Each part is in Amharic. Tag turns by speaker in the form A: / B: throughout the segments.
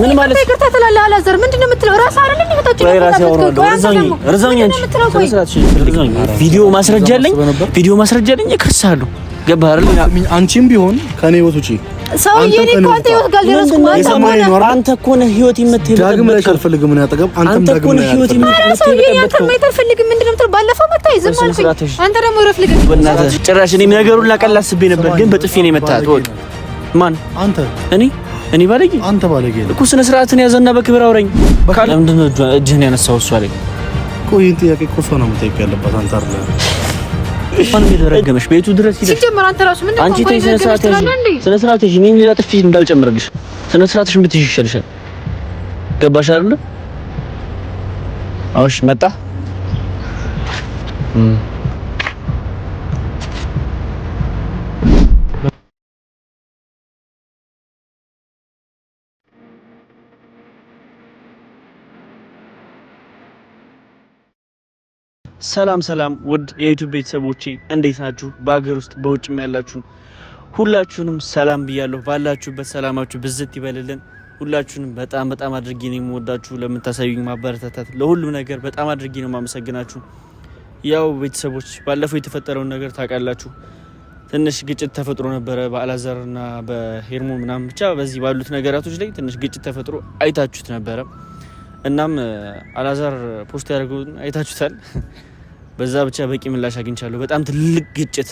A: ምን ማለት
B: ይቅርታ ትላለህ አላዘር ምንድነው የምትለው ራስ አይደል እንዴ ከታች
A: ቪዲዮ ማስረጃ አለኝ እከሳለሁ ገባህ አይደል
C: አንቺም ቢሆን ከኔ ህይወት ውጪ
B: ሰውዬ እኮ አንተ ህይወት ጋር ደረስኩ
A: አንተ እኮ ነህ ህይወት የምትሄድ
C: ዳግም ላይ ካልፈልግም ምን ያጠገብ አንተም ዳግም ላይ
A: ህይወት የምትሄድ
B: ሰውዬ አንተ ማይተፈልግም ምንድነው የምትለው ባለፈው መጣይ ዝም አልኩኝ አንተ ደግሞ ረፍልግ
A: በእናትህ ጭራሽ እኔ ነገሩን ላቀላል አስቤ ነበር ግን በጥፊ ነው የመታኸት ወቅ ማን
C: አንተ
A: እኔ ባለጌ
C: አንተ ባለጌ
A: እኮ ስነ ስርዓትን ያዘና በክብር አውረኝ ለምንድነው እጅህን ያነሳው እሷ ላይ
C: ቆይ ጥያቄ እኮ እሷ ነው የምጠይቅ ያለባት አንተ አይደል
A: ማን ይደረገመሽ ቤቱ ድረስ ይደርስ
B: ሲጀመር አንተ ራሱ ምንድነው
A: አንቺ ተይ ስነ ስርዓት እሺ ምን ሌላ ጥፊ እንዳልጨምርልሽ ስነ ስርዓትሽን ብትይሽ ይሻልሻል ገባሽ አይደል አውሽ መጣ ሰላም ውድ የዩቲዩብ ቤተሰቦቼ እንዴት ናችሁ? በአገር ውስጥ በውጭም ያላችሁ ሁላችሁንም ሰላም ብያለሁ። ባላችሁበት ሰላማችሁ ብዝት ይበልልን። ሁላችሁንም በጣም አድርጌ ነው የምወዳችሁ። ለምታሳዩኝ ማበረታታት፣ ለሁሉም ነገር በጣም አድርጌ ነው የማመሰግናችሁ። ያው ቤተሰቦች ባለፈው የተፈጠረውን ነገር ታውቃላችሁ። ትንሽ ግጭት ተፈጥሮ ነበረ በአላዛርና በሄርሞ ምናምን ብቻ በዚህ ባሉት ነገራቶች ላይ ትንሽ ግጭት ተፈጥሮ አይታችሁት ነበረ። እናም አላዛር ፖስት ያደርገውን አይታችሁታል። በዛ ብቻ በቂ ምላሽ አግኝቻለሁ። በጣም ትልቅ ግጭት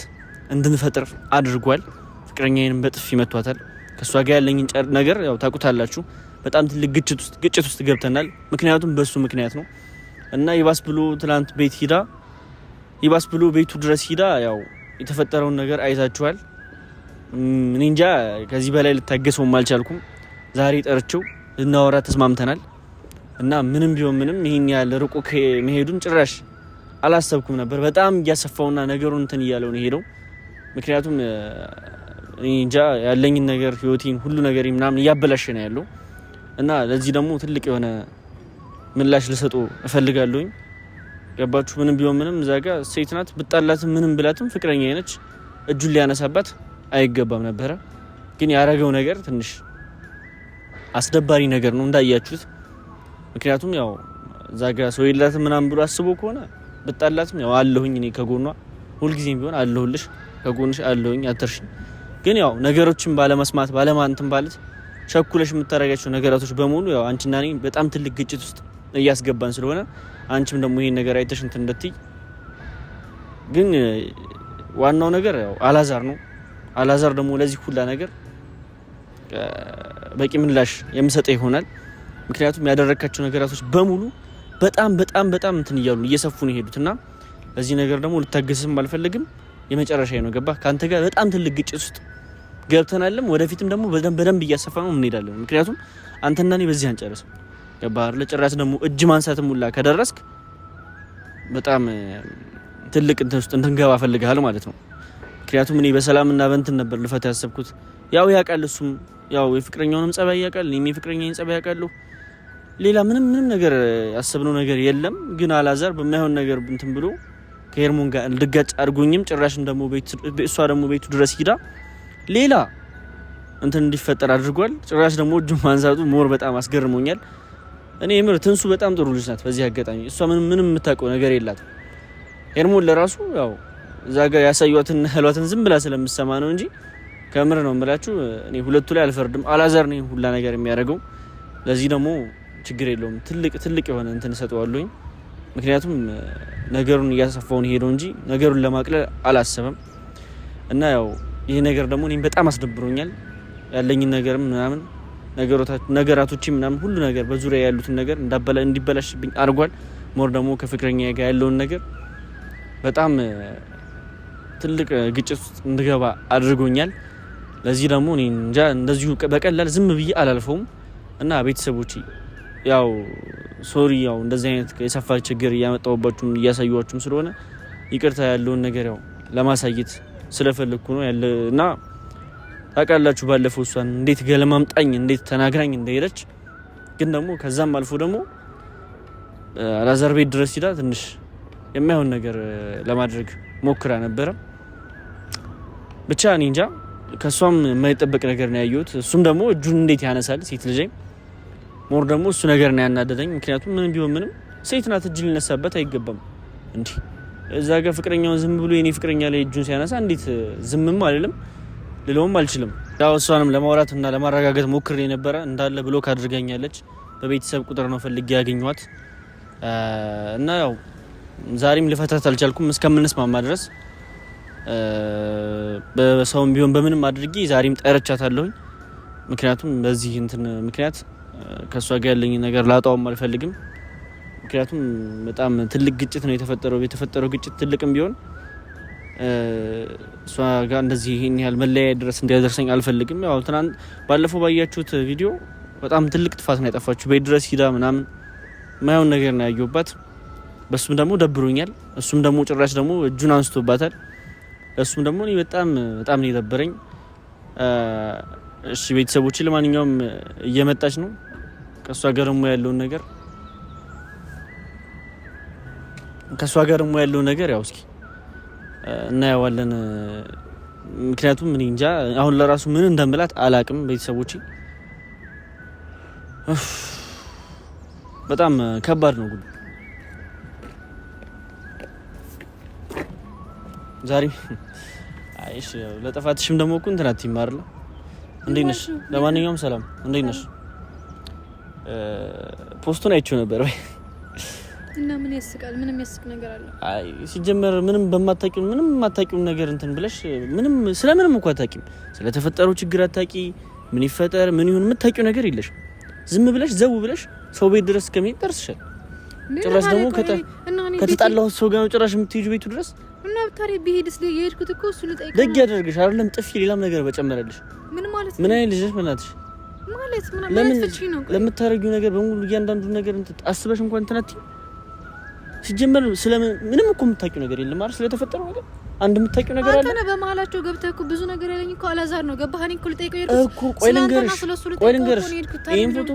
A: እንድንፈጥር አድርጓል። ፍቅረኛዬንም በጥፊ መቷታል። ከሷ ጋር ያለኝን ነገር ያው ታውቁታላችሁ። በጣም ትልቅ ግጭት ውስጥ ገብተናል። ምክንያቱም በሱ ምክንያት ነው እና ይባስ ብሎ ትናንት ቤቱ ድረስ ሂዳ ያው የተፈጠረውን ነገር አይታችኋል። እኔ እንጃ ከዚህ በላይ ልታገሰውም አልቻልኩም። ዛሬ ጠርቼው ልናወራ ተስማምተናል እና ምንም ቢሆን ምንም ይሄን ያለ ርቆ መሄዱን ጭራሽ አላሰብኩም ነበር። በጣም እያሰፋውና ነገሩን እንትን እያለው ነው ሄደው። ምክንያቱም እኔ እንጃ ያለኝን ነገር ህይወቴን ሁሉ ነገር ምናምን እያበላሸ ነው ያለው እና ለዚህ ደግሞ ትልቅ የሆነ ምላሽ ልሰጡ እፈልጋለሁኝ። ገባችሁ? ምንም ቢሆን ምንም እዛ ጋር ሴት ናት። ብጣላትም ምንም ብላትም ፍቅረኛዬ ነች። እጁን ሊያነሳባት አይገባም ነበረ። ግን ያረገው ነገር ትንሽ አስደባሪ ነገር ነው እንዳያችሁት። ምክንያቱም ያው እዛ ጋር ሰው የላትም ምናምን ብሎ አስቦ ከሆነ ብጣላትም ያው አለሁኝ እኔ ከጎኗ ሁልጊዜም ቢሆን አለሁልሽ ከጎንሽ አለሁኝ አትርሽኝ። ግን ያው ነገሮችን ባለመስማት ባለማንተም ማለት ቸኩለሽ የምታረጋቸው ነገራቶች በሙሉ ያው አንቺና እኔ በጣም ትልቅ ግጭት ውስጥ እያስገባን ስለሆነ አንቺም ደግሞ ይሄን ነገር አይተሽ እንትን እንደትይ። ግን ዋናው ነገር ያው አላዛር ነው። አላዛር ደግሞ ለዚህ ሁላ ነገር በቂ ምላሽ የምሰጠው ይሆናል። ምክንያቱም ያደረካቸው ነገራቶች በሙሉ በጣም እንትን እያሉ እየሰፉ ነው ሄዱትና በዚህ ነገር ደግሞ ልታገስም አልፈልግም። የመጨረሻዬ ነው። ገባ? ካንተ ጋር በጣም ትልቅ ግጭት ውስጥ ገብተናልም ወደፊትም ደግሞ በደንብ እያሰፋ ነው እንሄዳለን። ምክንያቱም አንተና እኔ በዚህ አንጨርስም። ገባ? ለጭራሽ ደግሞ እጅ ማንሳትም ሁላ ከደረስክ በጣም ትልቅ እንትን ውስጥ እንድንገባ ፈልጋለሁ ማለት ነው። ምክንያቱም እኔ በሰላምና በእንትን ነበር ልፈታ ያሰብኩት። ያው ያውቃል እሱም ያው የፍቅረኛውንም ጸባይ ያውቃል፣ እኔም የፍቅረኛዬን ጸባይ ያውቃለሁ። ሌላ ምንም ነገር ያሰብነው ነገር የለም። ግን አላዛር በማይሆን ነገር እንትን ብሎ ከሄርሞን ጋር እንድጋጭ አድርጎኝም ጭራሽን ደግሞ እሷ ደግሞ ቤቱ ድረስ ሂዳ ሌላ እንትን እንዲፈጠር አድርጓል። ጭራሽ ደግሞ እጁ ማንሳቱ ሞር በጣም አስገርሞኛል። እኔ የምር ትንሱ በጣም ጥሩ ልጅ ናት። በዚህ አጋጣሚ እሷ ምንም የምታውቀው ነገር የላትም። ሄርሞን ለራሱ ያው እዛ ጋር ያሳዩዋትን ህሏትን ዝም ብላ ስለምሰማ ነው እንጂ ከምር ነው የምላችሁ። እኔ ሁለቱ ላይ አልፈርድም። አላዛር ነው ሁላ ነገር የሚያደርገው። ለዚህ ደግሞ ችግር የለውም ትልቅ የሆነ እንትን ሰጠዋለሁኝ። ምክንያቱም ነገሩን እያሰፋውን ሄደው እንጂ ነገሩን ለማቅለል አላሰበም እና ያው ይሄ ነገር ደግሞ እኔም በጣም አስደብሮኛል። ያለኝን ነገርም ምናምን ነገራቶች ምናምን ሁሉ ነገር በዙሪያ ያሉትን ነገር እንዲበላሽብኝ አድርጓል። ሞር ደግሞ ከፍቅረኛ ጋር ያለውን ነገር በጣም ትልቅ ግጭት ውስጥ እንድገባ አድርጎኛል። ለዚህ ደግሞ እኔ እንጃ እንደዚሁ በቀላል ዝም ብዬ አላልፈውም እና ቤተሰቦቼ ያው ሶሪ ያው እንደዚህ አይነት የሰፋ ችግር እያመጣሁባችሁም እያሳዩዋችሁም ስለሆነ ይቅርታ ያለውን ነገር ያው ለማሳየት ስለፈለኩ ነው እና ታውቃላችሁ ባለፈው እሷን እንዴት ገለማምጣኝ እንዴት ተናግራኝ እንደሄደች። ግን ደግሞ ከዛም አልፎ ደግሞ አላዛር ቤት ድረስ ሂዳ ትንሽ የማይሆን ነገር ለማድረግ ሞክራ ነበረ። ብቻ እኔ እንጃ ከሷም የማይጠበቅ ነገር ነው ያየሁት። እሱም ደግሞ እጁን እንዴት ያነሳል ሴት ልጅ ሞር ደግሞ እሱ ነገር ነው ያናደደኝ። ምክንያቱም ምንም ቢሆን ምንም ሴት ናት፣ እጅ ሊነሳበት አይገባም እንዴ። እዛ ጋር ፍቅረኛውን ዝም ብሎ የኔ ፍቅረኛ ላይ እጁን ሲያነሳ እንዴት ዝምም አይደለም ልለውም አልችልም። ያው እሷንም ለማውራት እና ለማረጋጋት ሞክሬ ነበረ። እንዳለ ብሎክ አድርጋኛለች። በቤተሰብ ቁጥር ነው ፈልጌ ያገኘኋት እና ያው ዛሬም ልፈታት አልቻልኩም እስከምንስማማ ድረስ በሰውም ቢሆን በምንም አድርጌ ዛሬም ጠርቻታለሁኝ። ምክንያቱም በዚህ እንትን ምክንያት ከሷ ጋር ያለኝ ነገር ላጣውም አልፈልግም። ምክንያቱም በጣም ትልቅ ግጭት ነው የተፈጠረው ግጭት ትልቅም ቢሆን እሷ ጋር እንደዚህ ይሄን ያህል መለያየት ድረስ እንዲያደርሰኝ አልፈልግም። ያው ትናንት ባለፈው ባያችሁት ቪዲዮ በጣም ትልቅ ጥፋት ነው ያጠፋችሁ። ቤት ድረስ ሂዳ ምናምን ማየውን ነገር ነው ያየሁባት። በሱም ደግሞ ደብሮኛል። እሱም ደግሞ ጭራሽ ደግሞ እጁን አንስቶባታል። እሱም ደግሞ እኔ በጣም ነው የደበረኝ። እሺ ቤተሰቦቼ ለማንኛውም እየመጣች ነው። ከሷ ጋር ደግሞ ያለው ነገር ያው እስኪ እናየዋለን። ምክንያቱም እኔ እንጃ አሁን ለራሱ ምን እንደምላት አላቅም። ቤተሰቦቼ በጣም ከባድ ነው ጉድ ዛሬ። አይሽ ለጥፋትሽም ደግሞ እኮ እንትን አትይማር። እንዴት ነሽ? ለማንኛውም ሰላም፣ እንዴት ነሽ? ፖስቱን አይቼው ነበር ወይ
B: እና ምን ያስቃል? ምንም ያስቅ ነገር አለ?
A: አይ ሲጀመር ምንም የማታውቂው ነገር እንትን ብለሽ ምንም ስለምንም እኮ አታውቂም። ስለተፈጠረው ችግር አታውቂ፣ ምን ይፈጠር ምን ይሁን የምታውቂው ነገር የለሽ። ዝም ብለሽ ዘው ብለሽ ሰው ቤት ድረስ ከመሄድ ደርሰሻል። ጭራሽ ደግሞ ከተጣላሁት ሰው ጋር ጭራሽ የምትሄጂው ቤቱ ድረስ
B: እና ታዲያ ቢሄድስ የሄድኩት እኮ እሱ ልጠይቅ
A: ደግ ያደርግሽ አይደለም ጥፊ ሌላም ነገር በጨመረልሽ።
B: ምን ማለት
A: ምን አይነት ልጅ ነሽ በእናትሽ?
B: ለምን ፍቺ ነው
A: ለምታረጊው ነገር በሙሉ እያንዳንዱ ነገር አስበሽ እንኳን ተናቲ ሲጀመር ምንም እኮ የምታውቂው ነገር የለም አይደል? ስለተፈጠረው ነገር አንድ የምታውቂው ነገር አለ።
B: አንተ በመሀላቸው ገብተህ እኮ ብዙ ነገር ያለኝ እኮ አላዛር ነው። ገባህ? እኔ እኮ ልጠይቀው የሄድኩት
A: እኮ ቆይ ልንገርሽ ይሄን ፎቶ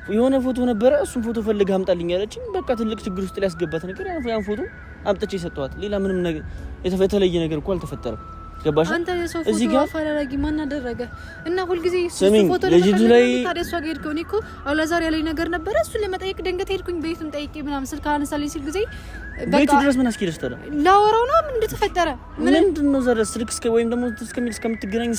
A: የሆነ ፎቶ ነበረ። እሱን ፎቶ ፈልጋ አምጣልኝ ያለችኝ። በቃ ትልቅ ችግር ውስጥ ሊያስገባት ነገር ያን ፎቶ አምጥቼ ሰጠኋት። ሌላ ምንም ነገር የተለየ ነገር እኮ አልተፈጠረም። ገባሽ?
B: አንተ የሰው ፎቶ አፈራራጊ ማን አደረገ? እና ሁልጊዜ እሱ ፎቶ
A: ልጅቱ ላይ
B: ታዲያ እሷ ጋር ሄድከው? እኔ እኮ አላዛር ያለኝ ነገር ነበረ። እሱን ለመጠየቅ ድንገት ሄድኩኝ። ቤቱን ጠይቄ ምናምን ስልክ አነሳልኝ ሲል ጊዜ
A: ቤቱ ድረስ ምን አስኪደሽ ታዲያ?
B: ላወራው ነው ምን እንደተፈጠረ
A: ምንድን ነው ዛሬ ስልክ ወይም ደግሞ እስከምትገናኝ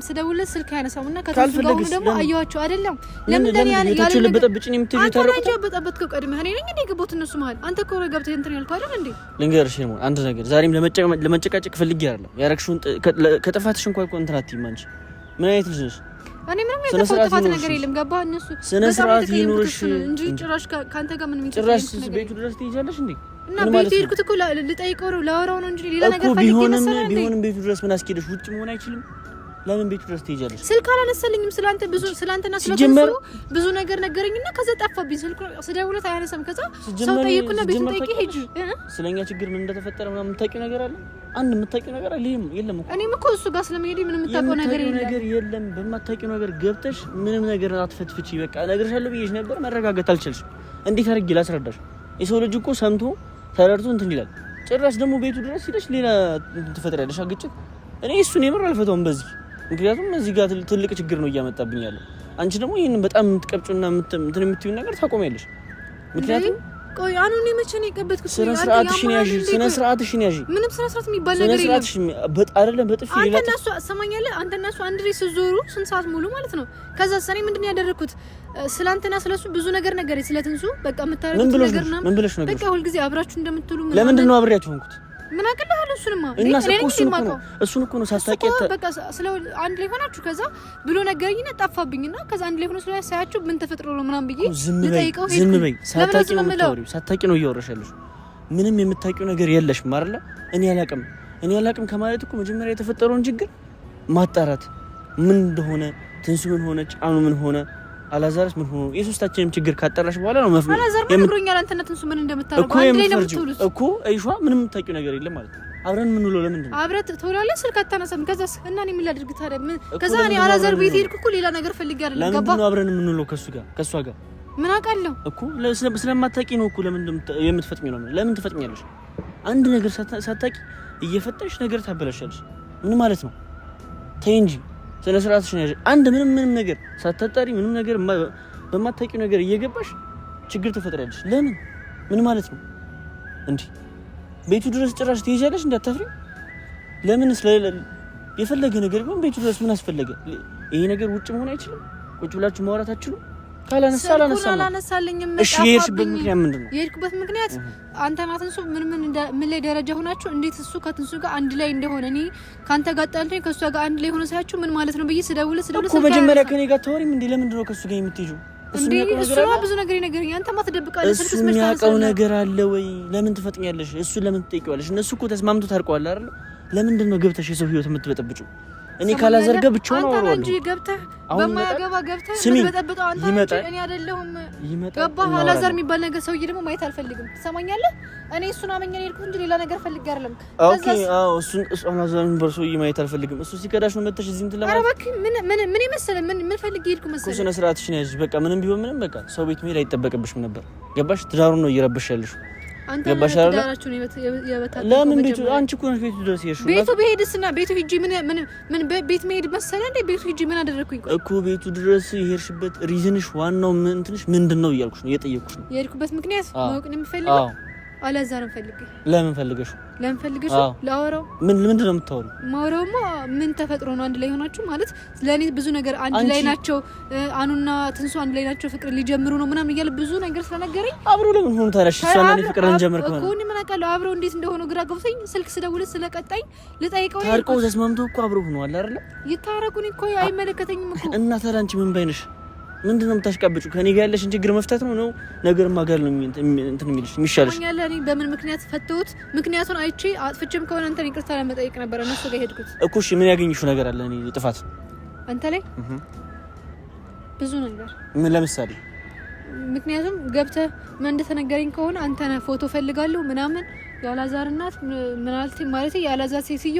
B: ስደውልለት ስልክ አያነሳም። እና ከተሱ ጋር ደግሞ አየኋቸው አይደለም።
A: ለምን ያለ ለበጠብጭኝ የምትሄጂው ታረቁ
B: አንተ በጠበጥከው ቀድመህ እኔ ነኝ እንዴ ገቦት እነሱ መሀል አንተ እኮ ገብተህ እንትን ያልከው አይደል እንዴ?
A: ልንገርሽ ነው አንድ ነገር ዛሬም ለመጨቃጨቅ ፈልጌ አይደለም ያረክሽውን ከጥፋትሽ እንኳን እንትን አትይም አንቺ። ምን አይነት ልጅ ነሽ?
B: እኔ ምንም የተፈጠረ ነገር የለም። ገባ እነሱ
A: ስነ ስርዓት ይኑርሽ
B: እንጂ ጭራሽ ካንተ ጋር ምንም
A: ጭራሽ ቤቱ ድረስ ትሄጃለሽ እንዴ?
B: እና ቤቱ ሄድኩት እኮ ልጠይቀው ነው ላወራው ነው እንጂ ሌላ ነገር ፈልጌ መሰለኝ።
A: ቢሆንም ቤቱ ድረስ ምን አስኬደሽ? ውጭ መሆን አይችልም? ለምን ቤቱ ድረስ ትሄጃለሽ?
B: ስልክ አላነሳልኝም። ስላንተና ስለሱ ብዙ ነገር ነገረኝና ከዛ ጠፋብኝ። ስልኩ ስደውልለት አያነሳም። ከዛ ሰው ጠየቅኩና ቤቱን ጠይቄ ሄጂ።
A: ስለኛ ችግር ምን እንደተፈጠረ ምናምን የምታውቂው ነገር አለ? አንድ የምታውቂው ነገር አለ? የለም እኮ
B: እኔም እኮ እሱ ጋር ስለመሄድ ምንም የምታውቀው ነገር
A: የለም። በማታውቂው ነገር ገብተሽ ምንም ነገር አትፈትፍቺ። በቃ እነግርሻለሁ ብዬሽ ነበር። መረጋጋት አልቻልሽም። እንዴት አድርጌ ላስረዳሽ? የሰው ልጅ እኮ ሰምቶ ተረድቶ እንትን ይላል። ጭራሽ ደግሞ ቤቱ ድረስ ሄደሽ ሌላ ትፈጥሪያለሽ ግጭት። እኔ እሱን የምር አልፈታውም በዚህ ምክንያቱም እዚህ ጋር ትልቅ ችግር ነው እያመጣብኝ ያለው። አንቺ ደግሞ ይሄን በጣም የምትቀብጩና እንትን የምትይው ነገር ታቆሚያለሽ። ምክንያቱም
B: ቆይ አኑ እኔ መቼ ነው የቀበጥኩት?
A: ስነ ስርዓትሽን ያዢ።
B: ምንም ስነ ስርዓት የሚባል ነገር የለም።
A: አይደለም በጥፊ ሌላ
B: አንተና እሱ ሰማኛለህ። አንተና እሱ አንድ ላይ ስትዞሩ ስንት ሰዓት ሙሉ ማለት ነው። ከዛ ሰኔ ምንድን ያደረኩት ስላንተና ስለሱ ብዙ ነገር ነገረኝ። ስለትንሱ በቃ የምታረጉት ነገር ነው።
A: ምን ብለሽ ነው?
B: በቃ ሁልጊዜ አብራችሁ እንደምትሉ
A: ለምንድን ነው አብሬያችሁ ሆንኩት?
B: ምን አቀለለ እሱንማ
A: እና እሱን እኮ ነው ሳታውቂ
B: በቃ ስለ አንድ ላይ ሆናችሁ ከዛ ብሎ ነገረኝና ጠፋብኝና ከዛ አንድ ላይ ሆኖ ስለያሳያችሁ ምን ተፈጥሮ ነው ምናምን ብዬ ልጠይቀው ሄድኩ።
A: ዝም በይ። ሳታውቂ ነው እያወራሽ ያለሽ። ምንም የምታውቂው ነገር የለሽም አይደለ? እኔ አላውቅም ከማለት እኮ መጀመሪያ የተፈጠረውን ችግር ማጣራት ምን እንደሆነ ትንሱ ምን ሆነች፣ አኑ ምን ሆነ፣ አላዛርስ ምን ሆነ፣ የሶስታችንም ችግር ካጣራሽ በኋላ ነው
B: አላዛር ምን ነግሮኛል። አንተና ትንሱ ምን እንደምታረጉ አንድ ላይ ነው የምትውሉት
A: እኮ አይሿ ምንም የምታውቂው ነገር የለም ማለት ነው። አብረን ምን ውለው ለምንድን ነው
B: አብረት ትውላለህ? ስልክ አታነሳም። ከዛስ እና እኔ ምን ላድርግ ታዲያ? ከዛ እኔ አላዛር ቤት ሄድኩ እኮ ሌላ ነገር ፈልጌ አይደለም። ገባ?
A: ለምንድን ነው አብረን ምን ውለው ከሷ ጋር
B: ምን አውቃለሁ
A: እኮ ስለማታውቂ ነው እኮ። ለምን የምትፈጥሚው ነው? ለምን ትፈጥሚያለሽ? አንድ ነገር ሳታውቂ እየፈጠንሽ ነገር ታበላሻለሽ። ምን ማለት ነው? ተይ እንጂ ስነ ስርዓትሽን ያዥ። አንድ ምንም ነገር ሳታጣሪ ምንም ነገር በማታውቂው ነገር እየገባሽ ችግር ትፈጥሪያለሽ። ለምን? ምን ማለት ነው እንዴ? ቤቱ ድረስ ጭራሽ ትሄጃለሽ እንዳታፍሪ። ለምን የፈለገ ነገር ቢሆን ቤቱ ድረስ ምን አስፈለገ? ይሄ ነገር ውጭ መሆን አይችልም? ቁጭ ብላችሁ ማውራት አትችሉም?
B: ካላነሳለኝም
A: እሺ፣ የሄድሽበት ምክንያት ምንድነው?
B: የሄድኩበት ምክንያት አንተ ማትንሱ ምን ላይ ደረጃ ሆናችሁ እንዴት እሱ ከትንሱ ጋር አንድ ላይ እንደሆነ እኔ ካንተ ጋር ጣልተኝ ከሷ ጋር አንድ ላይ ሆነ ሳያችሁ ምን ማለት ነው ብዬ ስደውል
A: እኮ መጀመሪያ ከኔ ጋር ታወሪም እንዴ? ለምንድን ነው ከሱ ጋር የምትሄጂው?
B: እሱ ብዙ ነገር ይነገረኛል። አንተ ማትደብቃለህ።
A: እሱ የሚያውቀው ነገር አለ ወይ? ለምን ትፈጥኛለሽ? እሱ ለምን ትጠይቂዋለሽ? እነሱ እኮ ተስማምቶ ታርቀዋል አይደል? ለምንድን ነው ገብተሽ የሰው ህይወት የምትበጠብጪው? እኔ ካላዘርገ ብቻውን ነው
B: አንተ እንጂ ገብተህ በማያገባ ገብተህ የምትበጠብጠው አንተ እንጂ እኔ አይደለሁም። ገባህ? አላዛር የሚባል ነገር ሰውዬ ደግሞ ማየት አልፈልግም። ትሰማኛለህ? እኔ እሱን አመኘ ነው የሄድኩት እንጂ ሌላ ነገር ፈልጌ አይደለም።
A: ኦኬ፣ አዎ፣ እሱን አላዛር የሚባል ሰውዬ ማየት አልፈልግም። እሱ ሲከዳሽ ነው መጥተሽ እዚህ እንትን ለማለት።
B: ኧረ እባክህ ምን መሰለ ምን ፈልጌ ሄድኩ መሰለ።
A: ስነ ስርዓትሽን ያዥ። በቃ ምንም ቢሆን ምንም በቃ ሰው ቤት መሄድ አይጠበቅብሽም ነበር። ገባሽ? ትዳሩን ነው እየረበሽ ያለሽ። ገባሽ አይደል? ለምን ቤቱ አንቺ እኮ ነሽ ቤቱ ድረስ ይሄሽ።
B: ቤቱ በሄድስና ቤቱ ሂጂ ምን ቤት መሄድ መሰለ እንዴ? ቤቱ ሂጂ ምን አደረኩኝ
A: እኮ? ቤቱ ድረስ ይሄርሽበት ሪዝንሽ ዋናው ምን እንትንሽ ምንድነው እያልኩሽ ነው፣ እየጠየቅኩሽ ነው።
B: የሄድኩበት ምክንያት ማወቅ ነው የምፈልገው። አላዛርን ፈልጌ።
A: ለምን ፈልገሽ? ላወራው። ምንድነው የምታወሪው? ማወራውማ
B: ምን ተፈጥሮ ነው አንድ ላይ ሆናችሁ ማለት ለኔ ብዙ ነገር አንድ ላይ ናቸው። አኑና ትንሱ አንድ ላይ ናቸው፣ ፍቅር ሊጀምሩ ነው ምናምን እያለ ብዙ ነገር ስለነገረኝ
A: አብሮ ለምን ሆነ ታዲያ? እሷና እኔ ፍቅር እንጀምር ከሆነ
B: እኮ እኔ ምን አውቃለሁ? አብረው እንዴት እንደሆነ ግራ ገብቶኝ ስልክ ስደውል ስለቀጣኝ ልጠይቀው።
A: ታርቆ ተስማምቶ እኮ አብረው ሆነዋል አይደል?
B: ይታረቁኝ እኮ አይመለከተኝም እኮ።
A: እና ታዲያ አንቺ ምን ባይነሽ? ምንድነው የምታሽቃብጪው? ከኔ ጋር ያለሽን ችግር መፍታት ነው ነገር ማጋል ነው እንትን የሚልሽ የሚሻልሽ?
B: እኔ በምን ምክንያት ፈተውት ምክንያቱን አይቼ አጥፍቼም ከሆነ አንተን ይቅርታ ለመጠየቅ ነበር እነሱ ጋር ሄድኩት
A: እኮ። እሺ ምን ያገኝሽው ነገር አለ? እኔ ጥፋት
B: አንተ ላይ ብዙ ነገር።
A: ምን ለምሳሌ?
B: ምክንያቱም ገብተህ ምን እንደተነገረኝ ከሆነ አንተ ነህ ፎቶ ፈልጋለሁ ምናምን ያላዛር እናት ማለት ያላዛር ሴትዮ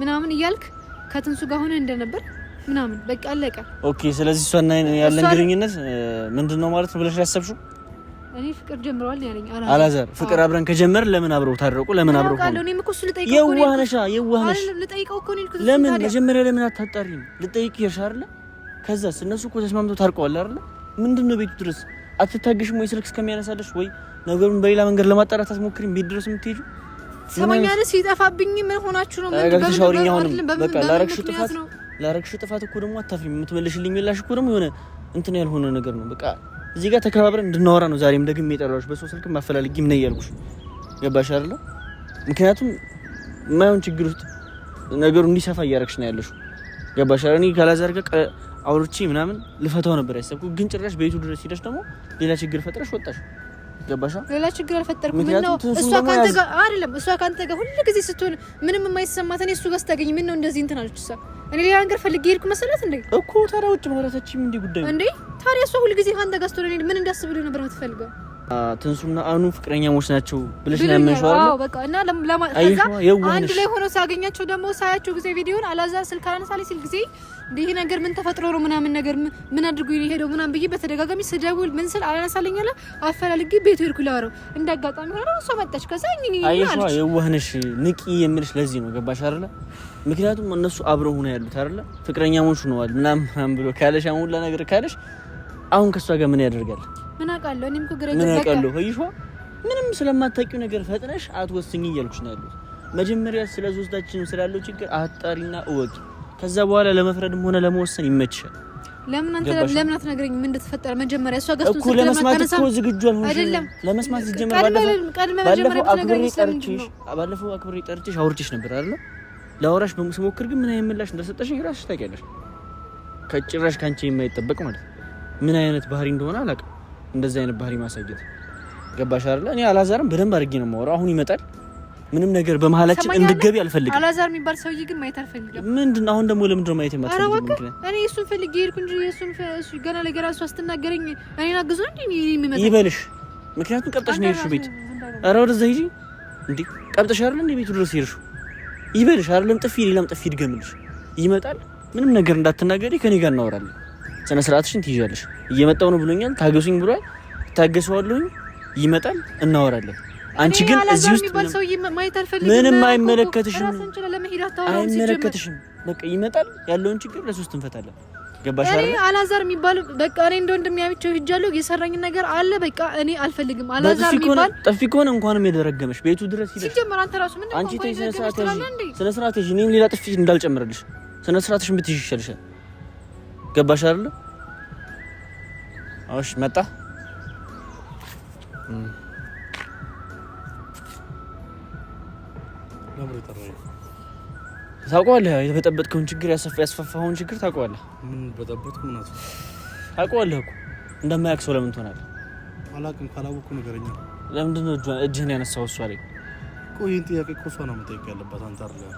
B: ምናምን እያልክ ከትንሱ ጋር ሆነ እንደነበር ምናምን በቃ አለቀ።
A: ኦኬ፣ ስለዚህ እሷና ያለን ግንኙነት ምንድነው ማለት ነው ብለሽ ያሰብሽው?
B: እኔ ፍቅር ጀምረዋል ያለኝ
A: አላዛር። ፍቅር አብረን ከጀመር ለምን አብረው ታረቁ? ለምን አብረው ሆነ?
B: እኔም እኮ እሱ ልጠይቀው እኮ ነው።
A: የዋህነሽ
B: ልጠይቀው እኮ ነው።
A: ለምን መጀመሪያ ለምን አታጣሪም? ልጠይቅ ይርሻል። ከዛስ እነሱ እኮ ተስማምተው ታርቀዋል አይደል? ምንድነው ቤቱ ድረስ አትታገሽም ወይ? ስልክ እስከሚያነሳለሽ ወይ ነገሩን በሌላ መንገድ ለማጣራት አትሞክሪም? ቤት ድረስ የምትሄጂው
B: ሰማኛለህ? ሲጠፋብኝ ምን ሆናችሁ ነው?
A: በቃ ላረግሽው ጥፋት እኮ ደግሞ አታፍሪም። የምትመልሽልኝ ምላሽ እኮ ደግሞ የሆነ እንትን ያልሆነ ነገር ነው። በቃ እዚህ ጋር ተከባብረን እንድናወራ ነው ዛሬም ደግሜ የጠራሁሽ። በሰው ስልክ ማፈላልጊም ነው ያልኩሽ። ገባሽ አይደል? ምክንያቱም የማይሆን ችግር ውስጥ ነገሩ እንዲሰፋ እያረግሽ ነው ያለሽው። ገባሽ አይደል? እኔ ካላዛር ጋር አውርቼ ምናምን ልፈታው ነበር ያሰብኩት፣ ግን ጭራሽ ቤቱ ድረስ ሄደሽ ደግሞ ሌላ ችግር ፈጥረሽ ወጣሽ። ገባሽ?
B: ሌላ ችግር አልፈጠርኩም። ምን ነው እሷ ካንተ ጋር አይደለም፣ እሷ ካንተ ጋር ሁሉ ጊዜ ስትሆን ምንም የማይሰማት እኔ እሱ ጋር ስታገኝ ምን ነው እንደዚህ እንትን አለች እሷ። እኔ ሌላ ነገር ፈልጌ ሄድኩ መሰላት እንዴ?
A: እኮ ታዲያ ውጭ ማውራታችን እንዴ ጉዳይ
B: እንዴ? ታዲያ እሷ ሁሉ ጊዜ ካንተ ጋር ስትሆን እኔ ምን እንዳስብልህ ነበር የምትፈልገው?
A: ትንሱና አኑ ፍቅረኛሞች ናቸው ብለሽ ነው ያመንሽው አይደል?
B: አዎ በቃ። እና አንድ ላይ ሆነው ሳገኛቸው ደግሞ ሳያቸው ጊዜ ቪዲዮን አላዛር ስልክ አላነሳልኝ ሲል ጊዜ ይሄ ነገር ምን ተፈጥሮ ነው ምናምን ነገር ምን አድርጎ ይሄደው ምናምን ብዬ በተደጋጋሚ ስደውል ምን ስል አላነሳልኝ አለ። አፈላልጌ ቤቱ ሄድኩ ላወራው። እንዳጋጣሚ ሆነ እሷ መጣች። ከዛ
A: አይሽዋ የዋህነሽ ንቂ የምልሽ ለዚህ ነው። ገባሽ አይደል? ምክንያቱም እነሱ አብረው ሆነው ያሉት አይደል? ፍቅረኛሞች ሆነዋል ምናምን ብሎ ካለሽ አሁን ሁላ ነገር ካለሽ አሁን ከሷ ጋር ምን ያደርጋል?
B: ምን አውቃለሁ? እኔም እኮ ግራ
A: ምን አውቃለሁ? አይሽዋ ምንም ስለማታውቂው ነገር ፈጥነሽ አትወስኝ እያልኩሽ ነው ያሉት። መጀመሪያ ስለ ሶስታችንም ስላለው ችግር አጣሪና እወቂ። ከዛ በኋላ ለመፍረድም ሆነ ለመወሰን ይመችሻል።
B: ለምን አትነግረኝ ምን እንደተፈጠረ? መጀመሪያ እሷ ጋር
A: እኮ ለመስማት እኮ ዝግጁ አልሆንሽም። ለመስማት ሲጀመር ባለፈው አክብሬ ጠርቼሽ አውርቼሽ ነበር አይደል? ላወራሽ በመስሞክር ግን ምን አይነት ምላሽ እንደሰጠሽኝ እራስሽ ታውቂያለሽ። ከጭራሽ ካንቺ የማይጠበቅ ማለት ምን አይነት ባህሪ እንደሆነ አላውቅም። እንደዚህ አይነት ባህሪ ማሳየት ገባሽ አይደል? እኔ አላዛርም በደንብ አድርጌ ነው የማወራው። አሁን ይመጣል። ምንም ነገር በመሀላችን እንድገቢ አልፈልግም።
B: አላዛር የሚባል ሰውዬ ግን ማየት አልፈልግም።
A: ምንድነው አሁን ደግሞ ለምንድነው ማየት የማትፈልጊው?
B: እኔ እሱን ፈልጌ ሄድኩ እንጂ እሱ ገና ለገና እሷ ስትናገረኝ እኔን አግዞ እንዴ የሚመጣ
A: ይበልሽ። ምክንያቱም ቀብጠሽ ነው የሄድሽው ቤት። ኧረ ወደዛ ሂጂ እንዴ! ቀብጠሽ አይደል እንዴ ቤቱ ድረስ ሄድሽው? ይበልሽ አይደለም ጥፊ፣ ሌላም ጥፊ ይድገምልሽ። ይመጣል። ምንም ነገር እንዳትናገሪ፣ ከኔ ጋር እናወራለን። ስነ ስርዓትሽን ትይዣለሽ። እየመጣው ነው ብሎኛል። ታገሱኝ ብሏል። ታገሰዋለሁኝ። ይመጣል፣ እናወራለን። አንቺ ግን እዚህ ውስጥ ምንም አይመለከትሽም። በቃ ይመጣል። ያለውን ችግር ለሶስት እንፈታለን። ገባሽ አይደል?
B: እኔ አላዛር የሚባል በቃ እኔ እንደ እንደሚያብቸው ሂጃለሁ የሰራኝ ነገር አለ በቃ እኔ አልፈልግም። አላዛር የሚባል
A: ጠፊ ከሆነ እንኳንም የደረገመሽ ቤቱ ድረስ ሂደሽ
B: ሲጀመር አንተ ራሱ ምን
A: አንቺ ተይ ስነ ስርዓት ይዤ እኔም ሌላ ጥፊ እንዳልጨምርልሽ ስነ ስርዓትሽን ብትይዥ ይሻልሻል። ገባሽ አይደል? እሺ መጣ ታውቀዋለህ። የተበጠበጥከውን ችግር ያስፋፋኸውን ችግር ታውቀዋለህ።
C: ምን በጠበጥኩ ነው?
A: ታውቀዋለህ እኮ እንደማያውቅ ሰው ለምን ትሆናለህ?
C: አላውቅም። ካላወቅኩ ነገረኛ።
A: ለምንድን ነው እጅህን ያነሳው እሷ ላይ?
C: ቆይ ይሄን ጥያቄ እኮ እሷ ነው የምጠይቅ ያለባት አንተ አይደል?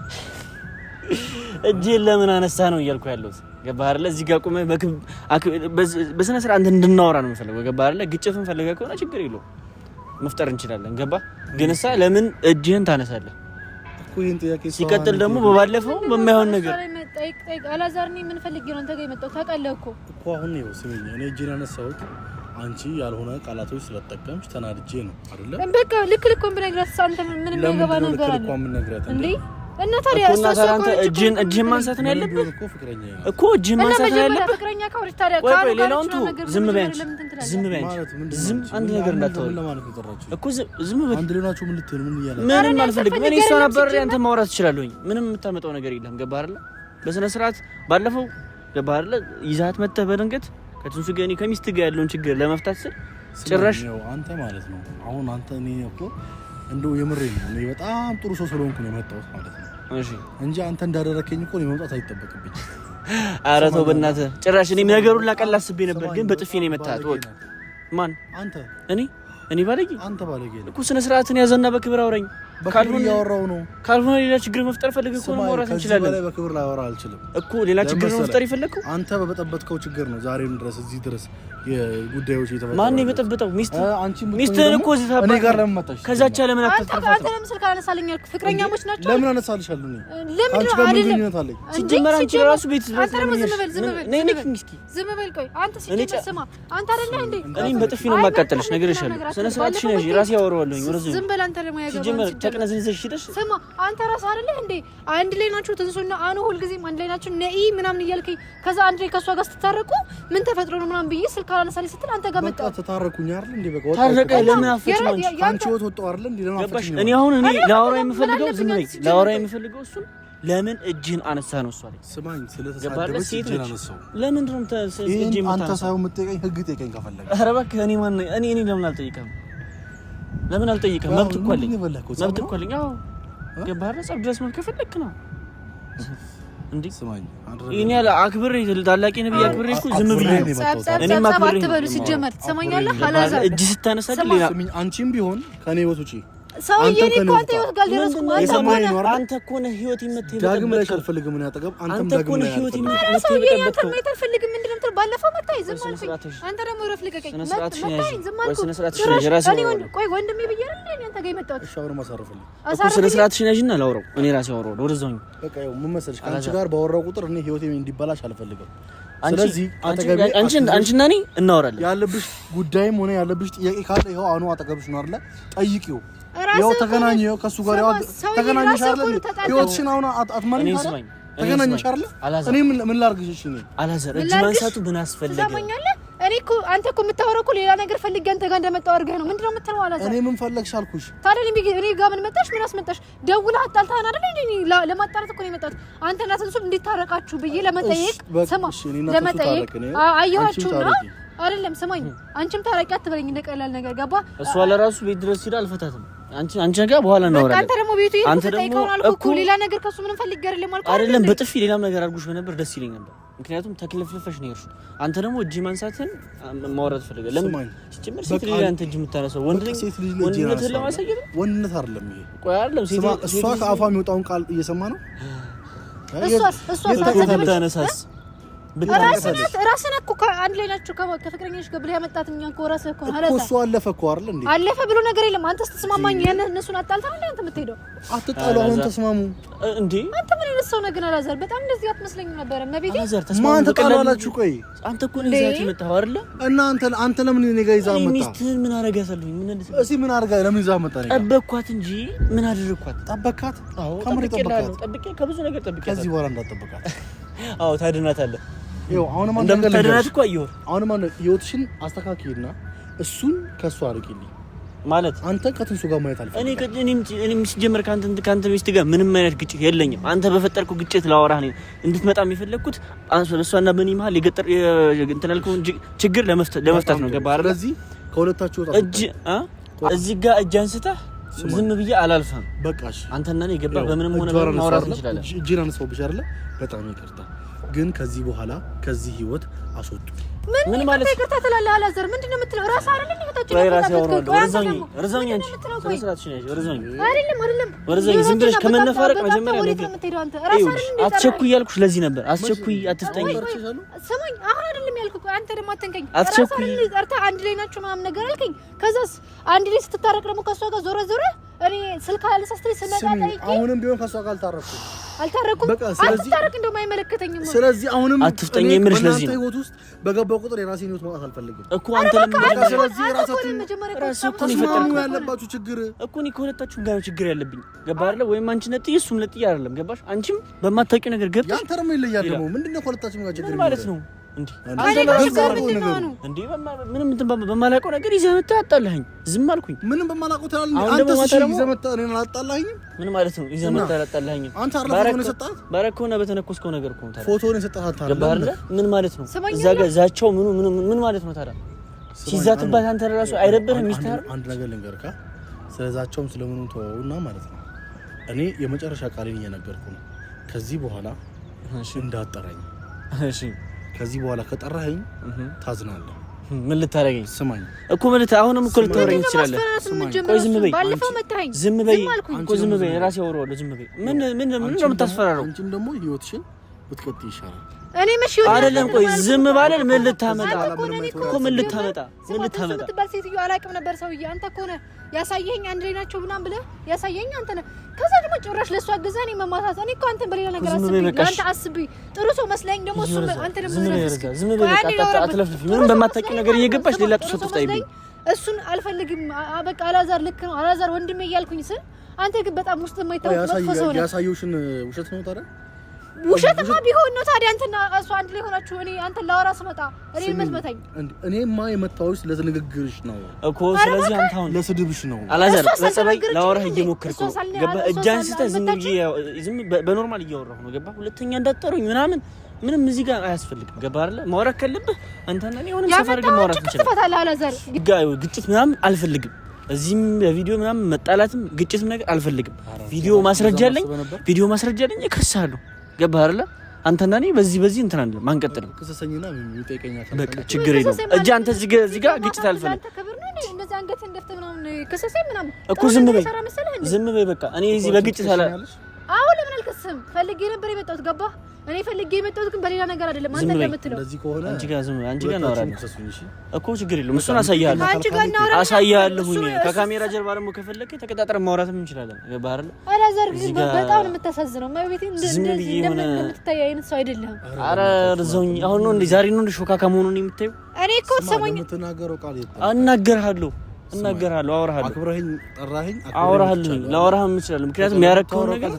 A: እጅህን ለምን አነሳ ነው እያልኩ ያለሁት። ገባህ አይደል? እዚህ ጋር ቆመህ በስነ ስርዓት እንድናወራ ነው የምፈልገው። ገባህ አይደል? ግጭትን ፈልገህ ከሆነ ችግር የለውም መፍጠር እንችላለን። ገባህ? ግን እሷ ለምን እጅህን ታነሳለህ? ሲቀጥል ደግሞ በባለፈው በማይሆን ነገር
B: ጠይቅ አላዛር ነኝ ምን ፈልጌ ነው አንተ ጋር የመጣው ታውቃለህ እኮ
C: አሁን ነው ስሚኝ እኔ እጄን ያነሳሁት አንቺ ያልሆነ ቃላቶች ስለተጠቀምሽ ተናድጄ ነው አይደለ
B: በቃ ልክ ልኩን ብነግራት አንተ ምን የሚገባ ነገር አለ እንዴ እና ታዲያ
A: አንተ እጅህን ማንሳት ነው ያለብህ እኮ እጅህን ማንሳት ነው ያለብህ
B: ፍቅረኛ ካውሪት ታዲያ
A: ሌላውን ዝም በይ ዝም አንድ ነገር እንዳታወሪ እኮ ዝም በይ
C: አንድ ሌላችሁ ምን ልትል ምን ይያላል
A: ምንም አልፈልግም እኔ እሷ ነበር አንተ ማውራት ትችላለህ ምንም የምታመጣው ነገር የለም ገባህ አይደል በስነ ስርዓት ባለፈው ገባህ አይደል ይዛት መተህ በድንገት ከትንሱ ጋር እኔ ከሚስት ጋር ያለውን ችግር ለመፍታት ስል ጭራሽ
C: አንተ ማለት ነው አሁን አንተ እኔ እኮ እንደው የምሬን ነው እኔ በጣም ጥሩ ሰው ስለሆንኩ ነው የመጣሁት ማለት ነው
A: እሺ እንጂ
C: አንተ እንዳደረከኝ እኮ ነው መምጣት አይተበቅብኝ
A: ኧረ ተው በእናትህ ጭራሽ እኔ ነገሩን ላቀል አስቤ ነበር ግን በጥፊ ነው የመታኸው ወቅ ማን
C: አንተ
A: እኔ ባለጌ
C: አንተ ባለጌ
A: እኮ ስነ ስርዓትን ያዘና በክብር አውራኝ
C: ካልሆነ ያወራው ነው
A: ካልሆነ ሌላ ችግር መፍጠር ፈልገህ እኮ ነው ማውራት እንችላለን
C: በላይ በክብር ላወራ አልችልም
A: እኮ ሌላ ችግር መፍጠር ይፈልገው
C: አንተ በበጠበጥከው ችግር ነው ዛሬም ድረስ እዚህ ድረስ የጉዳዮች የተፈጠሩ
A: ማን ነው የበጠበጠው ሚስትህን እኮ እዚህ ታባ
C: እኔ ጋር ለምን መጣሽ
A: ከዛቻ ለምን አትተፋታ
B: አንተ ለምን ስልክ አነሳልኝ አልኩ ፍቅረኛሞች ናቸው
C: ለምን አነሳልሻለሁ እኔ
B: ለምን አይደለም
A: ሲጀመር አንቺ ራሱ ቤት ድረስ
B: ዝም በል ቆይ አንተ ሲጀመር ስማ አንተ አይደለ እንዴ
A: እኔም በጥፊ ነው የማቃጠልሽ ነገርሻለሁ ስነ ስርዓትሽ ነሽ ራሴ ያወራዋለሁኝ ወረዘ
B: ዝም በል አንተ ደግሞ ያገባው
A: ሲጀመር ተቅነዝንዘሽ ሂደሽ
B: ስማ አንተ ራስህ አይደለ እንዴ አንድ ላይ ናችሁ ትንሱና አኑ ሁልጊዜም አንድ ላይ ናችሁ ነይ ምናምን እያልከኝ ከዛ አንድ ላይ ከሷ ጋር ስትታረቁ ምን ተፈጥሮ ነው ምናምን ብዬ ስልክ አላነሳልኝ ስትል አንተ ጋር መጣ
C: ተታረቁኝ አይደል እንዴ በቃ
A: ታረቀ ለምን አፈች
C: አንቺ ወጣው አይደል እንዴ ለምን አፈች
A: እኔ አሁን እኔ ላወራ የምፈልገው ዝም በይ ላወራ የምፈልገው እሱን ለምን እጅህን አነሳ ነው እሷ ላይ
C: ስማኝ ስለተሳደበች እጅህን አነሳው
A: ለምን ነው እጅህን
C: አንተ ሳይሆን የምትጠይቀኝ ህግ ጠይቀኝ ከፈለገ
A: ኧረ እባክህ እኔ ማን እኔ ለምን አልጠይቀም ለምን አልጠይቀም መብት እኮ አለኝ መብት እኮ አለኝ አዎ ገባህ አይደል ጸብ ድረስ መብት ከፈለክ ነው እንዴ
C: ስማኝ
A: እኔ አክብሬ ታላቂ ነብይ አክብሬ እኮ ዝም ብዬ
B: እኔም አክብሬ አትበሉ ሲጀመር ትሰማኛለህ አላዛር
A: እጅ ስታነሳልኝ ሌላ
C: አንቺም ቢሆን ከኔ ህይወት ውጪ
B: ሰውዬ እኮ አንተ ህይወት ጋር ደረስኩ
A: አንተ እኮ ነህ ህይወት ይመተህ
C: ዳግም ላይ አልፈልግም ነው ያጠገብ አንተም ዳግም ላይ
A: ህይወት ይመተህ
B: አንተ አልፈልግም ምንድነው የምትለው ባለፈው መጣይ ዝም አልኩኝ አንተ ደግሞ ረፍ ልቀቀኝ መጣይ ዝም አልኩኝ ቆይ ወንድሜ ብዬ አይደል አንተ ጋር የመጣሁት
C: እሺ አሁን ማሳረፈልኝ
A: እኮ ስነ ስርዓትሽ ነሽና ላውራው እኔ ራሴ አወራው ወደዛው
C: በቃ ያው ምን መሰለሽ ከአንቺ ጋር ባወራው ቁጥር እኔ ህይወቴ እንዲበላሽ አልፈልግም ስለዚህ
A: አንቺና እኔ እናወራለን
C: ያለብሽ ጉዳይም ሆነ ያለብሽ ጥያቄ ካለ ይኸው አኑ አጠገብሽ ነው አይደል ጠይቂው ያው ተገናኘው ከሱ ጋር ያው ተገናኘሽ አይደል ህይወትሽን አሁን አትመሪም አይደል ተገናኘሽ አይደል እኔ ምን ላርግሽ እሺ እኔ
A: አላዛር እጅ ማንሳቱ ምን አስፈልገ
B: ትሰማኛለህ እኔ እኮ አንተ እኮ የምታወራው እኮ ሌላ ነገር ፈልጌ አንተ ጋር እንደመጣው አድርገህ ነው ምንድነው የምትለው አላዛር
C: እኔ ምን ፈለግሽ አልኩሽ
B: ታዲያ እኔ ጋር ምን መጣሽ ምን አስመጣሽ ደውለህ አጣልታና አይደል እንዴ ለማጣራት እኮ ነው የመጣሁት አንተ እና ትንሱ እንዲታረቃችሁ ብዬ ለመጠየቅ ስማ ለመጠየቅ አየኋችሁና አይደለም ስማኝ አንቺም ታረቂ አትበለኝ እንደቀላል ነገር ገባ
A: እሷ ለራሱ ቤት ድረስ ሄዳ አልፈታትም አንቺ ጋር በኋላ እናወራለን
B: አንተ ደግሞ ቤቱ ይተጠይቀውን አልኩ ሌላ ነገር ከሱ ምንም ፈልግ አይደለም ማለት
A: አይደለም በጥፊ ሌላም ነገር አድርጉሽ በነበር ደስ ይለኝ ነበር ምክንያቱም ተክለፍልፈሽ ነው ያልሽው አንተ ደግሞ እጅ ማንሳትን ማውራት ፈልገህ ለምን ሲጀምር ሴት ልጅ አንተ እጅ የምታነሳው ወንድነት ለማሳየት
C: ወንድነት አይደለም ይሄ
A: ቆይ አይደለም ሴት
C: እሷ ከአፏ የሚወጣውን ቃል እየሰማ ነው
B: እሷ
A: ታነሳስ
B: ራስን እኮ አንድ ላይ ናቸው ከፍቅረኛሽ ጋር ብለህ ያመጣት እኛ እኮ ራስህ እኮ
C: አላዛ እኮ አለፈ እኮ አይደል እንዴ
B: አለፈ ብሎ ነገር የለም አንተ ስትስማማኝ እነሱን አጣልታ እንዴ አንተ የምትሄደው
C: አትጣሉ አሁን ተስማሙ
B: እንዴ አንተ ምን ልሰው ነው ግን አላዛር በጣም እንደዚህ አትመስለኝም ነበር መቤቴ
A: አላዛር ተስማሙ
C: ማን ተጣላላችሁ ቆይ
A: አንተ እኮ ነው ይዛት የመጣው አይደል
C: እና አንተ ለምን እኔ ጋር ይዛ መጣ
A: ሚስትህን ምን አረጋታለሁ
C: ምን አርጋ ለምን ይዛ መጣ
A: ጠበቅኳት እንጂ ምን አደረኳት
C: ጠበካት
A: ከምር ጠበቃት ጠብቄ ከብዙ ነገር ጠብቄ
C: ከዚህ በኋላ እንዳትጠበቃት
A: አዎ ታድናታለህ
C: ይኸው አሁንም
A: እንደምታደርግ እኮ አየሁ።
C: አሁንም ህይወትሽን አስተካክይና እሱን ከሱ አርቂልኝ
A: ማለት
C: አንተ ከትንሱ ጋር ማየት አልፈልግም።
A: እኔም ሲጀመር ካንተ ሚስት ጋር ምንም አይነት ግጭት የለኝም። አንተ በፈጠርከው ግጭት ላወራህ ነው እንድትመጣ የሚፈለግኩት። እሷና በእኔ መሀል የገጠር እንትን ያልከውን ችግር ለመፍታት ነው። ገባህ አይደል?
C: ስለዚህ ከሁለታችሁ
A: እዚህ ጋር እጅ አንስተህ ዝም ብዬ አላልፈም።
C: በቃ እሺ፣
A: አንተና እኔ ገባህ በምንም ሆነ ማውራት እንችላለን።
C: እጅን አነሳሁብሽ አይደለ? በጣም ይቅርታ፣ ግን ከዚህ በኋላ ከዚህ ህይወት አስወጡ።
B: ምን ማለት ይቅርታ ትላለህ? አላዘር ምንድነው የምትለው? ራስ አይደለም ይፈታችሁ ነው።
A: ረዛኝ አንቺ ስለስራትሽ ነው።
B: አይደለም
A: ዝም ብለሽ ከመነፋረቅ መጀመሪያ አትቸኩይ እያልኩሽ ለዚህ ነበር። አትቸኩይ፣ አትፍጠኝ።
B: ስማኝ፣ አሁን አይደለም ያልኩህ። አንተ ደግሞ አትንከኝ። አትቸኩይ፣ ጠርተህ አንድ ላይ ናችሁ ምናምን ነገር አልከኝ። ከዛስ አንድ ላይ ስትታረቅ ደግሞ ከሷ ጋር ዞረ እኔ ስልክ አልሰስተኝ ስመጣ ጠይቄ
C: አሁንም ቢሆን ከሷ ጋር አልታረኩም።
B: አትታረቅ፣ እንደውም አይመለከተኝም።
C: ስለዚህ አሁንም
A: አትፍጠኝ የምልሽ ለዚህ ነው።
C: ህይወት ውስጥ በገባው ቁጥር የራሴን ህይወት ማውጣት አልፈልግም
A: እኮ አንተ ለምን
C: ስለዚህ ራሳችሁ ያለባችሁ ችግር
A: እኮ እኔ ከሁለታችሁ ጋር ችግር ያለብኝ ገባህ አይደለ? ወይም አንቺ ነጥይ እሱም ነጥይ አይደለም ገባሽ? አንቺም በማታውቂው ነገር ገብተሽ
C: ያንተ ደግሞ ይለያል። ደግሞ ምንድነው ከሁለታችሁ ጋር ችግር
A: ማለት ነው እንዴ? ምንም በማላውቀው ነገር ይዘህ መተህ አጣላኸኝ። ዝም አልኩኝ።
C: ምንም በማላውቀው ታላለህ አንተ። ይዘህ መተህ እኔን አላጣላኸኝም።
A: ምን ማለት ነው? ይዘህ መተህ አላጣላኸኝም።
C: አንተ አርፈህ ነው የሰጣት
A: ባረከውና በተነኮስከው ነገር እኮ ነው።
C: ፎቶውን የሰጣት ታላለህ።
A: ምን ማለት ነው? እዛ ጋር ዛቻው ምን ማለት ነው ታዲያ? ሲዛትባት አንተ ራሱ አይደብርህም? ሚስጥር
C: አንድ ነገር ልንገርካ፣ ስለዛቸውም ስለምኑም ተወውና ማለት ነው። እኔ የመጨረሻ ቃሌን እየነገርኩ ነው። ከዚህ በኋላ እንዳጠራኝ። እሺ ከዚህ በኋላ ከጠራኸኝ ታዝናለህ።
A: ምን ልታረገኝ?
C: ስማኝ
A: እኮ አሁንም እኮ ልታወራኝ ትችላለህ። ቆይ ዝም በይ፣ ዝም በይ እኮ ዝም በይ። ራሴ አወራዋለሁ። ዝም በይ። ምን ነው የምታስፈራረው?
C: አንቺም ደግሞ ህይወትሽን ብትቀጥይ ይሻላል።
B: እኔ መሽ
A: አይደለም። ቆይ ዝም ባለል ምን ልታመጣ እኮ ምን ልታመጣ
B: ምትባል ሴትዮ አላውቅም ነበር። ሰውዬ አንተ እኮ ነህ ያሳየኸኝ። አንድ ላይ ናቸው ምናምን ብለህ ያሳየኸኝ አንተ ነህ። ከዛ ደግሞ ጭራሽ ለእሷ አግዛ እኔ መማታት። እኔ እኮ አንተን በሌላ ነገር አንተ አስብኝ ጥሩ ሰው መስለኝ ደግሞ እሱ አንተ ደግሞ
A: ዝም በይ በቃ አትለፍልፊ። ምንም በማታውቂው ነገር እየገባሽ ሌላ ጥሶ ትፍታይብኝ።
B: እሱን አልፈልግም። በቃ አላዛር ልክ ነው። አላዛር ወንድሜ እያልኩኝ ስል አንተ ግን በጣም ውስጥ የማይታወቅ መጥፎ ሰው ነህ።
C: ያሳየውሽን ውሸት ነው ታዲያ?
B: ውሸትማ ቢሆን ነው ታዲያ አንተና እሱ አንድ ላይ ሆናችሁ እኔ አንተን ላወራ ስመጣ እኔ መስመታኝ።
C: እኔማ የመታወሽ ለንግግርሽ ነው
A: እኮ። ስለዚህ አንተ አሁን
C: ለስድብሽ ነው።
A: አላዛር በጸባይ ላወራህ እየሞከርኩ ነው። ገባህ? እጅ አንስተህ ዝም በኖርማል እያወራሁ ነው። ገባህ? ሁለተኛ እንዳትጠሩኝ ምንም እዚህ ጋር አያስፈልግም። ገባህ አይደለ? ማውራት ካለብህ አንተና እኔ ሆነን ሰፈር ግን ማውራት እንችላለን።
B: አላዛር
A: ግጭት ምናምን አልፈልግም። እዚህም በቪዲዮ ምናምን መጣላትም ግጭትም ነገር አልፈልግም። ቪዲዮ ማስረጃ አለኝ እከስሃለሁ። ገባህ አይደለ? አንተና እኔ በዚህ እንትን አንደ ማንቀጥልም
C: ከሰሰኝና የሚጠይቀኛ
A: በቃ ችግር የለውም። እጅ አንተ እዚህ ጋር ግጭት አልፈልግም እኮ። ዝም በይ በቃ። እኔ እዚህ በግጭት አለ
B: አሁን ለምን አልከስም? ፈልጌ ነበር የመጣሁት። ገባህ? እኔ ፈልጌ የመጣሁት ግን በሌላ ነገር አይደለም። አንተ እንደምትለው
C: እንደዚህ ከሆነ
A: አንቺ ጋር እናወራለን እኮ። ችግር የለውም። እሱን አሳያለሁኝ። ከካሜራ ጀርባ ደግሞ ከፈለግህ ተቀጣጥረን ማውራትም እንችላለን። ገባህ አይደል?
B: አላዛር ግን በጣም ነው የምታሳዝነው። ማይቤቴ እንደምትታይ አይነት ሰው አይደለም።
A: ኧረ እርዘውኝ። አሁን ነው እንዴ? ዛሬ ነው እንዴ ሾካካ መሆኑን የምታየው?
B: እኔ እኮ ተሰማኝ።
C: የምትናገረው ቃል
A: እናገርሃለሁ፣ አወራሃለሁ።
C: አክብረኸኝ ጠራኸኝ፣
A: አወራሃለሁ። ላወራህም እችላለሁ። ምክንያቱም ያረከውን ነገር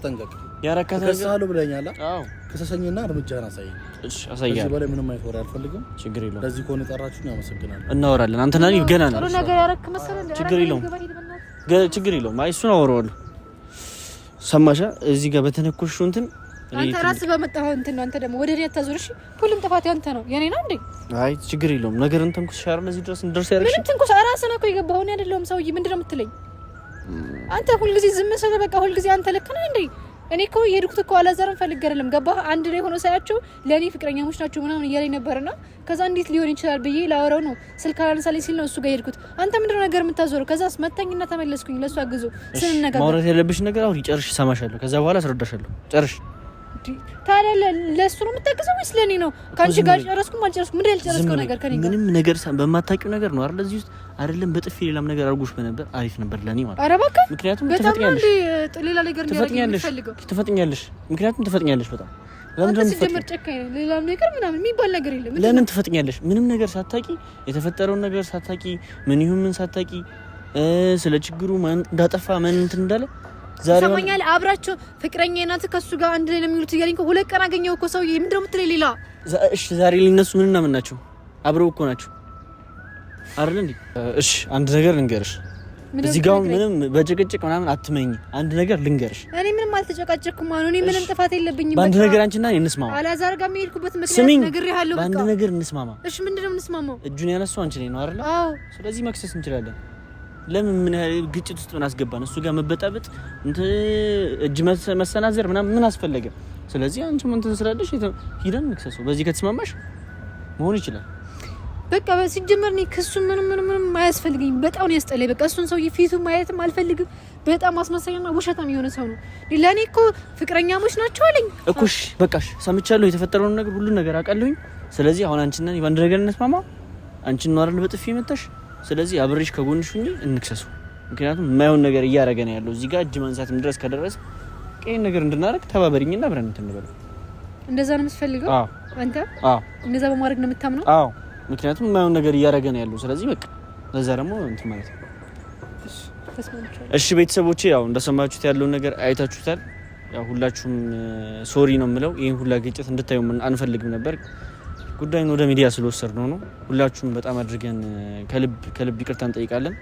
A: ያረከተ
C: ከሰሳሉ ብለኛል። አዎ ከሰሰኝና እርምጃህን አሳየኝ።
A: እሺ አሳያለሁ።
C: ከዚህ በላይ ምንም አይወራ አልፈልግም።
A: ችግር የለውም።
C: ለዚህ ከሆነ ጠራችሁኝ አመሰግናለሁ።
A: እናወራለን። አንተና እኔ ገና ነው።
B: ጥሩ ነገር ያረክ መሰለኝ።
A: ችግር የለውም። አይ እሱን አወራዋለሁ። ሰማሻ? እዚህ ጋር በተነኮሽው እንትን
B: አንተ ራስህ በመጣው እንትን ነው። አንተ ደግሞ ወደ እኔ አታዞርሽ። ሁሉም ጥፋት ያንተ ነው፣ የኔ ነው እንዴ?
A: አይ ችግር የለውም። ነገርን ተንኩስ ሻር ለዚህ ድረስ እንደርስ ያርክሽ።
B: ምን ተንኩስ? ራስህ ነው እኮ የገባኸው። እኔ አይደለሁም። ሰውዬ ምንድነው የምትለኝ አንተ? ሁልጊዜ ዝም ስለህ በቃ ሁልጊዜ አንተ ልክ ነህ እንዴ? እኔ እኮ የሄድኩት እኮ አላዛርን ፈልጌ አይደለም። ገባህ? አንድ ላይ ሆኖ ሳያቸው ለእኔ ፍቅረኛሞች ናቸው ምናምን እያለኝ ነበርና ከዛ እንዴት ሊሆን ይችላል ብዬ ላወራው ነው ስልክ አላነሳልኝ ሲል ነው እሱ ጋር ሄድኩት። አንተ ምንድነው ነገር የምታዞረው? ከዛስ መታኝና ተመለስኩኝ። ለእሱ አግዞ ስንነጋገር
A: ማውራት ያለብሽ ነገር አሁን ጨርሽ፣ ሰማሻለሁ። ከዛ በኋላ አስረዳሻለሁ። ጨርሽ።
B: ታዲያ ለእሱ ነው የምታግዘው ወይስ ለእኔ ነው? ከአንቺ ጋር ጨረስኩም አልጨረስኩም ምንድን ያልጨረስከው ነገር ከእኔ ጋር?
A: ምንም ነገር በማታውቂው ነገር ነው አይደል? እዚህ ውስጥ አይደለም በጥፊ ሌላም ነገር አድርጎሽ በነበር አሪፍ ነበር ለእኔ ማለት።
B: ኧረ እባክህ
A: ምክንያቱም
B: ትፈጥኛለሽ፣ ሌላ ነገር
A: ትፈጥኛለሽ። ምክንያቱም ትፈጥኛለሽ በጣም።
B: ለምን እንደምትፈጥኝ ጨካኝ ነህ። ሌላ ነገር ምናምን የሚባል ነገር የለም።
A: ለምን ትፈጥኛለሽ? ምንም ነገር ሳታቂ፣ የተፈጠረውን ነገር ሳታቂ፣ ምን ይሁን ምን ሳታቂ፣ ስለ ችግሩ ማን እንዳጠፋ ማን እንትን እንዳለ
B: ሰማኛል። አብራቸው ፍቅረኛ ናት ከሱ ጋር አንድ ላይ ነው የሚሉት እያለኝ እኮ 2 ቀን አገኘው እኮ ሰውዬ። ምንድነው የምትለኝ ሌላ?
A: እሺ ዛሬ ሊነሱ ምንና ምን ናቸው? አብረው እኮ ናቸው አይደል እንዴ? እሺ አንድ ነገር ልንገርሽ፣ እዚህ ጋር ምንም በጭቅጭቅ ምናምን አትመኝ። አንድ ነገር ልንገርሽ፣ እኔ
B: ምንም አልተጨቃጨቅኩም ማለት ነው። እኔ ምንም ጥፋት የለብኝም።
A: በአንድ ነገር አንቺና እኔ እንስማማ።
B: አላዛር ጋር የሚሄድኩበት ምክንያት ነግሬሃለሁ።
A: በአንድ ነገር እንስማማ።
B: እሺ ምንድነው የምንስማማው?
A: እጁን ያነሳው አንቺ ላይ ነው አይደል?
B: አዎ።
A: ስለዚህ መክሰስ እንችላለን። ለምን ምን ግጭት ውስጥ ምን አስገባን? እሱ ጋር መበጣበጥ እጅ መሰናዘር ምናምን ምን አስፈለገ? ስለዚህ አንቺ ምን ትንስራለሽ? ሂደን መክሰሱ። በዚህ ከተስማማሽ መሆን ይችላል። በቃ
B: ሲጀመር እኔ ክሱ ምንም አያስፈልገኝ። በጣም ነው ያስጠላኝ። በቃ እሱን ሰውዬ ፊቱ ማየትም አልፈልግም። በጣም አስመሳይና ውሸታም የሆነ ሰው ነው። ለኔ እኮ ፍቅረኛሞች ናቸው አለኝ
A: እኮ። እሺ በቃሽ፣ ሰምቻለሁ። የተፈጠረውን ነገር ሁሉ ነገር አውቃለሁኝ። ስለዚህ አሁን አንቺና እኔ በአንድ ነገር እንስማማ። አንቺን ነው አይደል በጥፊ መታሽ? ስለዚህ አብሬሽ ከጎንሽ ሁኚ፣ እንክሰሱ። ምክንያቱም የማይሆን ነገር እያደረገ ነው ያለው እዚህ ጋር እጅ መንሳትም ድረስ ከደረሰ ቀይ ነገር እንድናደርግ ተባበሪኝና አብረን እንትን እንበል።
B: እንደዛ ነው የምትፈልገው አንተ?
A: አዎ
B: እንደዛ በማድረግ ነው የምታምነው?
A: አዎ ምክንያቱም የማይሆን ነገር እያደረገ ነው ያለው። ስለዚህ በቃ ለዛ ደግሞ እንትን ማለት ነው። እሺ ቤተሰቦቼ ያው እንደሰማችሁት ያለውን ነገር አይታችሁታል። ያው ሁላችሁም ሶሪ ነው የምለው። ይሄን ሁላ ግጭት እንድታዩ አንፈልግም ነበር። ጉዳዩን ወደ ሚዲያ ስለወሰድነው ነው። ሁላችሁም በጣም አድርገን ከልብ ይቅርታ እንጠይቃለን።